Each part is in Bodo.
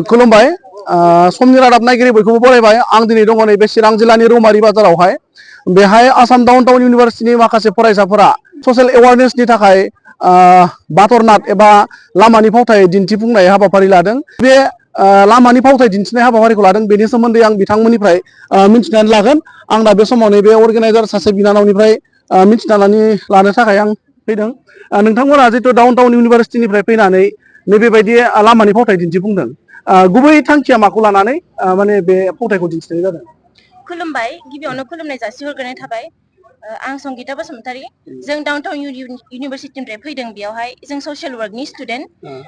खुलुमबाय समनि रादाब नायगिरि बयखौबो बरायबाय आं दिनै दङ नैबे चिरां जिल्लानि रौमारि बाजारावहाय बेहाय आसाम डाउन टाउन इउनिभारसिटिनि माखासे फरायसाफोरा ससियेल एवारनेसनि थाखाय बाथरनाट एबा लामानि फावथाय दिन्थिफुंनाय हाबाफारि लादों बे लामानि फावथाय दिन्थिनाय हाबाफारिखौ लादों बेनि सोमोन्दै आं बिथांमोननिफ्राय मिथिनानै लागोन आं दा बे समाव नैबे अर्गेनाइजार सासे बिनानावनिफ्राय मिथिनानै लानो थाखाय आं फैदों नोंथांमोना जितु डाउन टाउन इउनिभारसिटिनिफ्राय फैनानै नैबेबायदि लामानि फावथाय दिन्थिफुंदों गुबै थांखिया माखौ लानानै माने बे फावथायखौ दिन्थिनाय जादों खुलुमबाय गिबियावनो खुलुमनाय जासिहरग्रोनाय थाबाय आं संगिता बसुमतारी जों डाउन टाउन इउनिभारसिटिनिफ्राय फैदों बेयावहाय जों ससियेल वर्कनि स्टुडेन्ट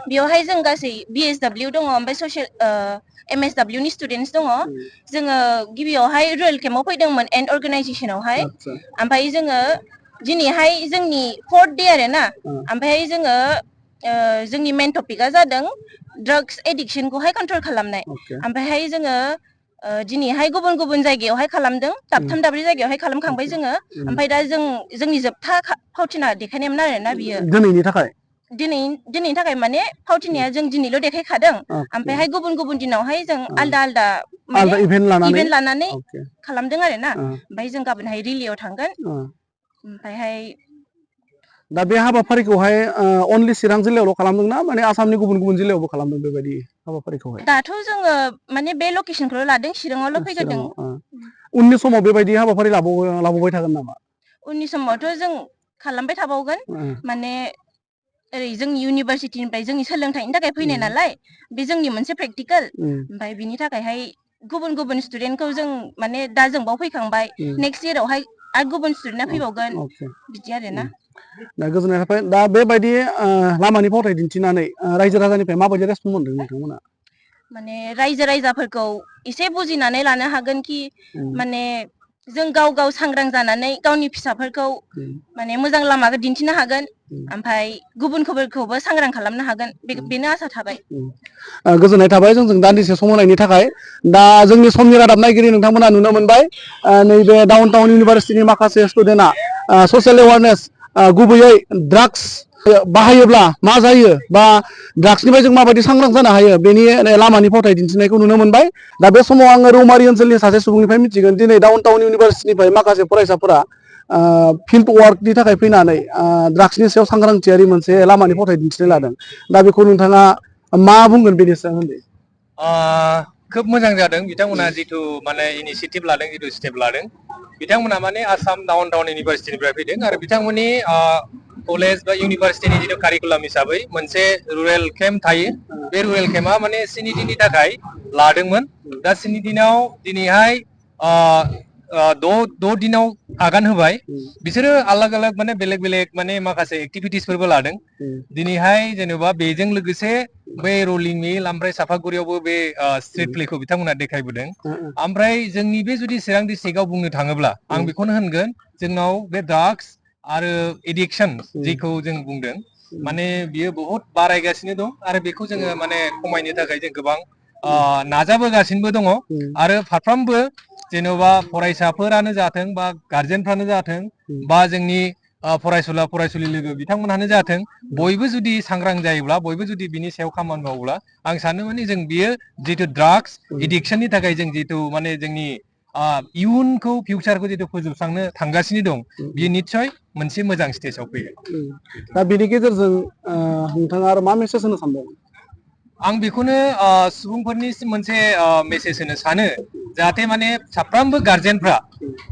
बेयावहाय जों गासै बिएसडाब्लिउ दङ ओमफ्राय ससियेल एमएसडाब्लिउ नि स्टुडेन्टस दङ जोङो गिबियावहाय रुरेल केम्पआव फैदोंमोन एन्ड अर्गानाइजेसनावहाय ओमफ्राय जोङो दिनैहाय जोंनि 4th डे आरो ना ओमफ्राय जोङो जोंनि मेन टपिकआ जादों ड्राग्स एडिक्सनखौहाय कन्ट्रल खालामनाय ओमफ्रायहाय जोङो दिनैहाय गुबुन गुबुन जायगायावहाय खालामदों दाबथाम दाब्रै जायगायावहाय खालामखांबाय जोङो ओमफ्राय दा जोंनि जोबथा फावथिना देखायनायमोन आरोना बियो दिनैनि थाखाय माने फावथिनाया जों दिनैल' देखायखादों ओमफ्रायहाय गुबुन गुबुन दिनावहाय जों आलदा आलदा माने इभेन्ट लानानै खालामदों आरोना ओमफ्राय जों गाबोनहाय रिलियाव थांगोन ओमफ्रायहाय दा बे हाबाफारिखौहाय अनलि चिरां जिल्लायावल' खालामदोंना माने आसामनि गुबुन गुबुन जिल्लायावबो खालामदों बेबायदि हाबाफारिखौहाय दाथ' जोङो माने बे लकेसनखौल' लादों चिराङावल' फैग्रोदों उननि समाव बेबायदि हाबाफारि लाबावबाय थागोन नामा उननि समावथ' जों खालामबाय थाबावगोन माने ओरै जोंनि इउनिभारसिटिनिफ्राय जोंनि सोलोंथाइनि थाखाय फैनाय नालाय बे जोंनि मोनसे प्रेक्टिकेल ओमफ्राय बिनि थाखायहाय गुबुन गुबुन स्टुडेन्टखौ जों माने दा जों बाव फैखांबाय नेक्स्ट इयारावहाय आरो गुबुन स्टुडेन्टआ फैबावगोन बिदि आरोना दा गोजोननाय थाबाय दा बेबायदि लामानि फावथाय दिन्थिनानै रायजो राजानिफ्राय माबायदि रेसपन्स मोनदों नोंथांमोना माने रायजो राजाफोरखौ एसे बुजिनानै लानो हागोन कि माने जों गाव गाव सांग्रां जानानै गावनि फिसाफोरखौ माने मोजां लामाखौ दिन्थिनो हागोन ओमफ्राय गुबुनफोरखौबो सांग्रां खालामनो हागोन बेनो आसा थाबाय गोजोननाय थाबाय जोंजों दान्दिसे सम होनायनि थाखाय दा जोंनि समनि रादाब नायगिरि नोंथांमोना नुनो मोनबाय नैबे डाउन टाउन इउनिभारसिटिनि माखासे स्टुडेन्टआ ससियेल एवारनेस गुबैयै ड्राग्स बाहायोब्ला मा जायो बा ड्राग्सनिफ्राय जों माबायदि सांग्रां जानो हायो बेनि लामानि फावथाय दिन्थिनायखौ नुनो मोनबाय दा बे समाव आङो रौमारि ओनसोलनि सासे सुबुंनिफ्राय मिथिगोन दिनै डाउन टाउन इउनिभारसिटिनिफ्राय माखासे फरायसाफोरा फिल्ड वार्कनि थाखाय फैनानै ड्राग्सनि सायाव सांग्रांथियारि मोनसे लामानि फावथाय दिन्थिनो लादों दा बेखौ नोंथाङा मा बुंगोन बेनि सोमोन्दै खोब मोजां जादों बिथांमोना जिथु माने इनिसियेटिभ लादों जिथु स्टेप लादों बिथांमोना माने आसाम डाउन टाउन इउनिभारसिटिनिफ्राय फैदों आरो बिथांमोननि कलेज बा इउनिभारसिटिनि जिथु कारिकुलाम हिसाबै मोनसे रुरेल केम्प थायो बे रुरेल केम्पआ माने 7 दिननि थाखाय लादोंमोन दा 7 दिनाव दिनैहाय 6 दिनाव आगान होबाय बिसोरो आलाग आलाग माने बेलेग बेलेग माने माखासे एक्टिभिटिसफोरबो लादों दिनैहाय जेनेबा बेजों लोगोसे बे रलिं मिल ओमफ्राय सापागुरियावबो बे स्ट्रिट प्लेखौ बिथांमोना देखायबोदों ओमफ्राय जोंनि बे जुदि चिरां डिस्ट्रिक्टआव बुंनो थाङोब्ला आं बेखौनो होनगोन जोंनाव बे ड्राग्स आरो एडिक्सन जेखौ जों बुंदों माने बियो बहुत बारायगासिनो दं आरो बेखौ जोङो माने खमायनो थाखाय जों गोबां नाजाबोगासिनोबो दङ आरो फारफ्रोमबो जेन'बा फरायसाफोरानो जाथों बा गार्जेनफ्रानो जाथों बा जोंनि फरायसुला फरायसुलि लोगो बिथांमोनानो जाथों बयबो जुदि सांग्रां जायोब्ला बयबो जुदि बिनि सायाव खामानि मावोब्ला आं सानो माने जों बियो जितु ड्राग्स एडिक्सननि थाखाय जों जितु माने जोंनि इयुनखौ फिउचारखौ जितु फोजोबस्रांनो थांगासिनो दं बियो निस्सय मोनसे मोजां स्टेजाव फैगोन दा बेनि गेजेरजों नोंथाङा आरो मा मेसेज होनो सानदों आं बेखौनो सुबुंफोरनिसिम मोनसे मेसेज होनो सानो जाहाथे माने साफ्रोमबो गार्जेनफ्रा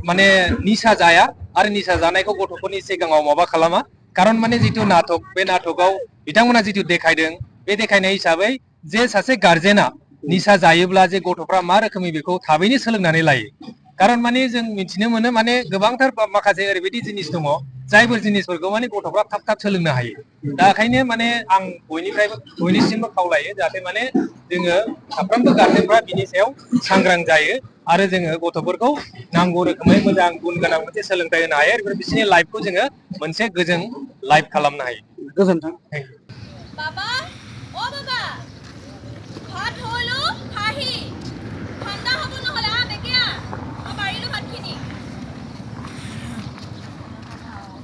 माने निसा जाया आरो निसा जानायखौ गथ'फोरनि सिगाङाव माबा खालामा खारन माने जितु नाटक बे नाटकआव बिथांमोना जितु देखायदों बे देखायनाय हिसाबै जे सासे गार्जेना निसा जायोब्ला जे गथ'फ्रा मा रोखोमै बेखौ थाबैनो सोलोंनानै लायो खारन माने जों मिथिनो मोनो माने गोबांथार माखासे ओरैबायदि जिनिस दङ जायफोर जिनिसफोरखौ माने गथ'फ्रा थाब थाब सोलोंनो हायो दा ओंखायनो माने आं बयनिसिमबो खावलायो जाहाथे माने जोङो साफ्रोमबो गार्जेनफ्रा बिनि सायाव सांग्रां जायो आरो जोङो गथ'फोरखौ नांगौ रोखोमै मोजां गुन गोनां मोनसे सोलोंथाइ होनो हायो आरो बिसोरनि लाइफखौ जोङो मोनसे गोजोन लाइफ खालामनो हायो गोजोन्थों বাবা ও বাবা ভাত হলো খাহি ঠান্ডা হব নহলে দেখিয়া মই বাৰিলো ভাতখিনি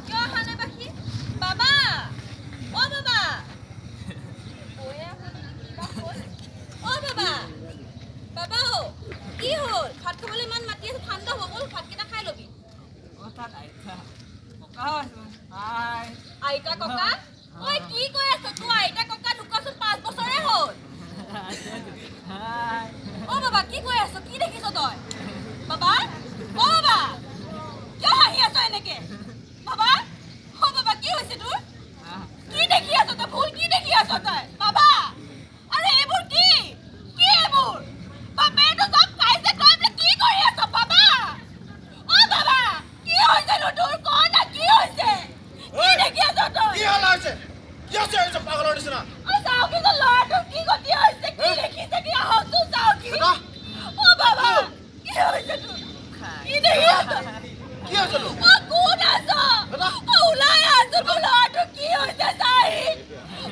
কিয় হানে বাকি বাবা ও বাবা ওয়া কিবা কল ও বাবা আইতা ককা ঐ কি কৈ আছ তোৰ আইতা ককা ঢুকাচোন 5 বছৰে হ'ল অ বাবা কি কৈ আছ কি দেখিছ তই বাবা অ বাবা কিয় হাঁহি আছ এনেকে বাবা অ বাবা কি হৈছে তোৰ কি দেখি আছ তই ভুল কি দেখি আছ তই বাবা আৰে এইবোৰ কি এইবোৰ বাপেটো সব খাইছে তই কি কৰি আছ বাবা অ বাবা কি হৈছে তোৰ ক না কি হৈছে কি দেখি আছ তই কি হাল হৈছে কি হৈছে এই পাগলৰ নিচিনা অ চাও কি ল'ৰাটো কি গতি হৈছে কি দেখিছে কি আহক তো চাও কি অ বাবা কি হৈছে তোৰ কি দেখি আছ কি হৈছে তোৰ অ কোন আছ অ ওলাই আছ তোৰ ল'ৰাটো কি হৈছে চাই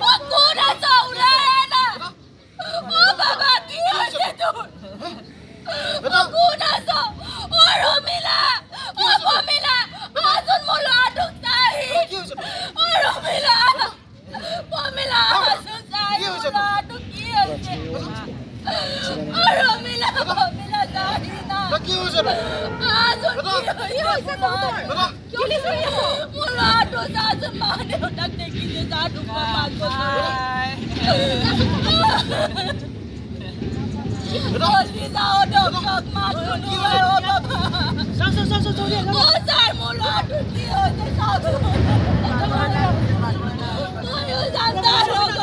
অ কোন আছ ওলাই আনা অ বাবা কি হৈছে তোৰ অ কোন আছ অ ৰমিলা অ বমিলা আছোন মোৰ ল'ৰাটোক চাই কি হৈছে অ ৰমিলা বমিলা আছোন চাই ল'ৰাটো কি হৈছে অ ৰমিলা বমিলা চাই না কি হৈছে আছোন কি হৈছে কি লিখি আছ মোৰ ল'ৰাটো চাচোন মা দেউতাক দেখিছে চাচোন জলদি যাও ডক্টৰক মাতটো নোলায় অ বাবা অ ছাৰ মোৰ ল'ৰাটো কি হৈছে চাওকচোন ময়ো যাম তাৰ লগত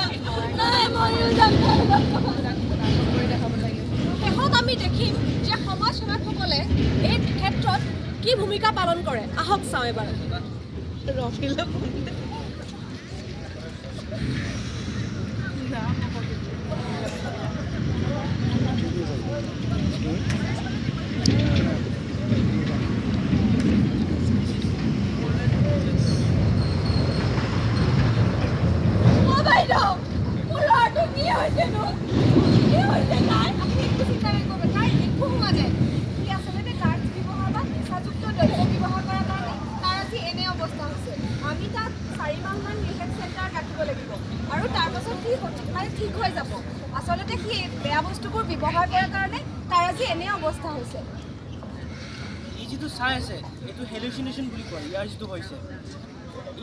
নাই ময়ো যাম তাৰ লগত শেষত আমি দেখিম যে সমাজ সেৱকসকলে এই ক্ষেত্ৰত কি ভূমিকা পালন কৰে আহক চাওঁ এবাৰ অ বাইদেউ মোৰ ল'ৰাটো কি হৈছেনো কি হৈছে তাৰ আপুনি একো চিন্তা নকৰিব তাৰ একো হোৱা নাই সি আচলতে ড্ৰাগছ ব্যৱহাৰ বা নিচাযুক্ত দ্ৰব্য ব্যৱহাৰ কৰাৰ কাৰণে তাৰ আজি এনে অৱস্থা হৈছে আমি তাক 4 মাহমান ৰিহেব চেণ্টাৰত ৰাখিব লাগিব আৰু তাৰপাছত সি ঠিক হৈ যাব আচলতে সি বেয়া বস্তুবোৰ ব্যৱহাৰ কৰাৰ কাৰণে তাৰ আজি এনে অৱস্থা হৈছে ই যিটো চাই আছে এইটো হেলুচিনেশ্যন বুলি কয় ইয়াৰ যিটো হৈছে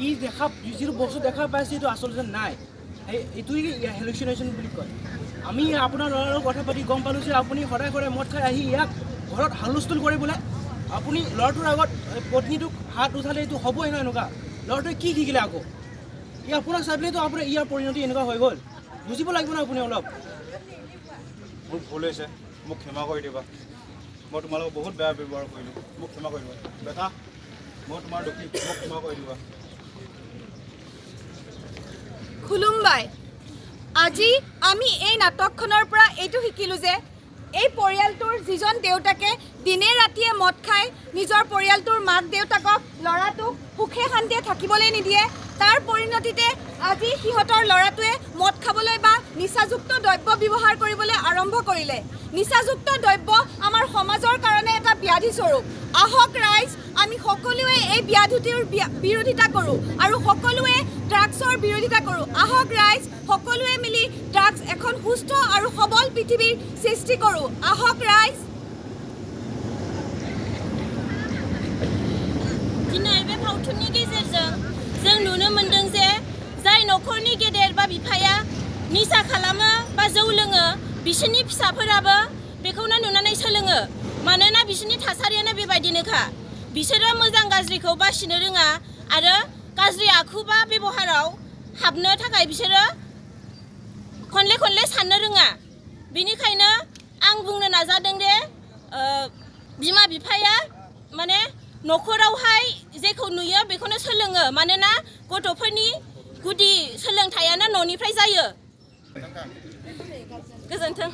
ই যিটো বস্তু দেখা পাইছে এইটো আচলতে নাই এইটোৱে হেলুচিনেশ্যন বুলি কয় আমি আপোনাৰ ল'ৰাৰ কথা পাতি গম পালোঁ যে আপুনি সদায় সদায় মদ খাই আহি ইয়াক ঘৰত হালস্থুল কৰিবলৈ আপুনি ল'ৰাটোৰ আগত পত্নীটোক হাত উঠালে এইটো হ'বই ন এনেকুৱা ল'ৰাটোৱে কি শিকিলে আকৌ ই আপোনাক চাই পেলাইতো আপোনাৰ ইয়াৰ পৰিণতি এনেকুৱা হৈ গ'ল বুজিব লাগিব ন আপুনি অলপ মোৰ ভুল হৈছে মোক ক্ষমা কৰি দিবা মই তোমালোকক বহুত বেয়া ব্যৱহাৰ কৰিলোঁ মোক ক্ষমা কৰি দিবা বেটা মই তোমাৰ দোষী মোক ক্ষমা কৰি দিবা খুলুমবাই আজি আমি এই নাটকখনৰ পৰা এইটো শিকিলোঁ যে এই পৰিয়ালটোৰ যিজন দেউতাকে দিনে ৰাতিয়ে মদ খাই নিজৰ পৰিয়ালটোৰ মাক দেউতাকক ল'ৰাটোক সুখে শান্তিয়ে থাকিবলৈ নিদিয়ে তাৰ পৰিণতিতে আজি সিহঁতৰ ল'ৰাটোৱে মদ খাবলৈ বা নিচাযুক্ত দ্ৰব্য ব্যৱহাৰ কৰিবলৈ আৰম্ভ কৰিলে নিচাযুক্ত দ্ৰব্য আমাৰ সমাজৰ কাৰণে এটা ব্যাধি স্বৰূপ আহক ৰাইজ আমি সকলোৱে এই ব্যাধিটোৰ বিৰোধিতা কৰোঁ আৰু সকলোৱে ড্ৰাগছৰ বিৰোধিতা কৰোঁ আহক ৰাইজ সকলোৱে মিলি ড্ৰাগছ এখন সুস্থ আৰু সবল পৃথিৱীৰ সৃষ্টি কৰোঁ আহক রাইজ दिनै बे फावथुननि गेजेरजों जों नुनो मोनदों जे जाय न'खरनि गेदेर बा बिफाया निसा खालामो बा जौ लोङो बिसोरनि फिसाफोराबो बेखौनो नुनानै सोलोङो मानोना बिसोरनि थासारियानो बेबायदिनोखा बिसोरो मोजां गाज्रिखौ बासिनो रोङा आरो गाज्रि आखु बा बेबहाराव हाबनो थाखाय बिसोरो खनले खनले साननो रोङा बेनिखायनो आं बुंनो नाजादों दे बिमा बिफाया माने न'खरावहाय जेखौ नुयो बेखौनो सोलोङो मानोना गथ'फोरनि गुदि सोलोंथायानो न'निफ्राय जायो गोजोन्थों